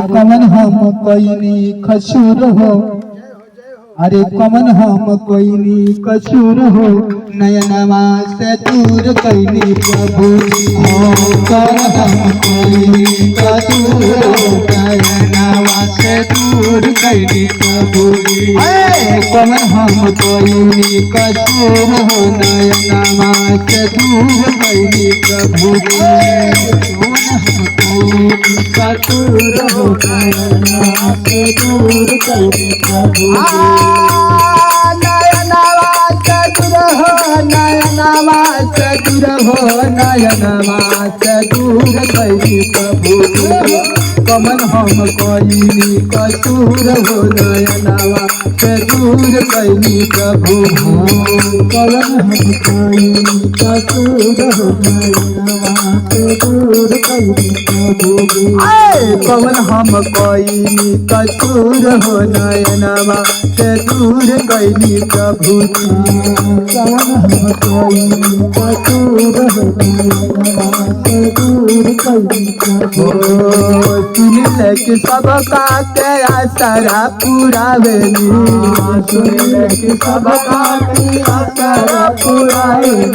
कमन हम कोई कसूर हो, अरे कमन हम कोई कसूर हो, नयनमा से दूर कैनी प्रभु हो। कमन हम कोई कसूर हो, नयनमा से दूर कैनी प्रभु। कमन हम कोई कसूर हो, नयनमा से दूर कैनी प्रभु। कसूर हो, नयनमा से दूर कैनी प्रभु। नयनमा से दूर हो, नयनमा से दूर हो, नयनमा से दूर कैनी प्रभु। कमन हम कोई कसूर हो, नयनमा से दूर कैनी प्रभु। कमन हम कोई कसूर हो, नयनमा से दूर कैनी प्रभु। कमन हम कोई कसूर हो, नयनमा से दूर कैनी प्रभु। कमन हम कोई कसूर हो, नयनमा से दूर कैनी प्रभु। सुनिले कि सबका के आसरा पुरावेली, सुनिले कि सबका के आसरा पुरावेली,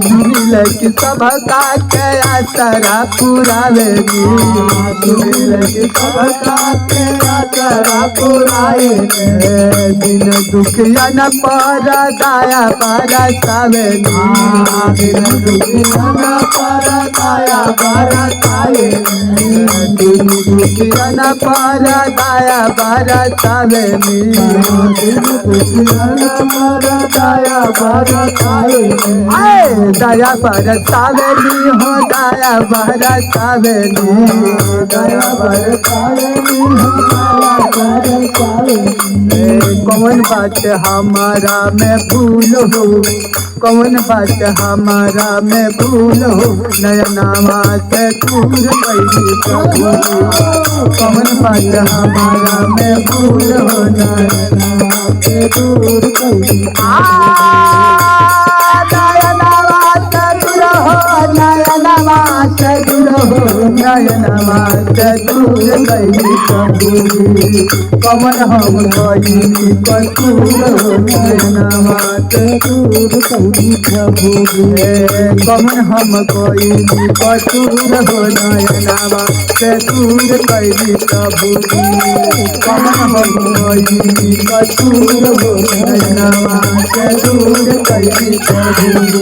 सुनिले कि सबका के आसरा पुरावेली, सुनिले कि सबका के आसरा पुरावेली। दिन दुखिया न पर दया बरसावेली, दिन दुखिया न पर दया बरसावेली, दिन दुखिया न पर दया बरसावेली, दिन दुखिया न पर दया बरसावेली। दया बरसावेली हो, दया बरसावेली, दया बरसावेली हो, दया बरसावेली। कौन बात हमारा में भूल हो, कौन बात हमारा में भूल हो, नयनमा से दूर कैनी प्रभु। कौन बात हमारा में भूल हो, नयनमा से दूर कैनी नयनमा से दूर हो, नयनमा से दूर हो, नयनमा से दूर कैनी प्रभु। कमन हम कोई कसूर हो, नयनमा से दूर कैनी प्रभु। कमन हम कोई कसूर हो, नयनमा से दूर कैनी प्रभु। कमन हम कोई कसूर हो, नयनमा से दूर कैनी प्रभु।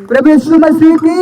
प्रभु यीशु मसीह की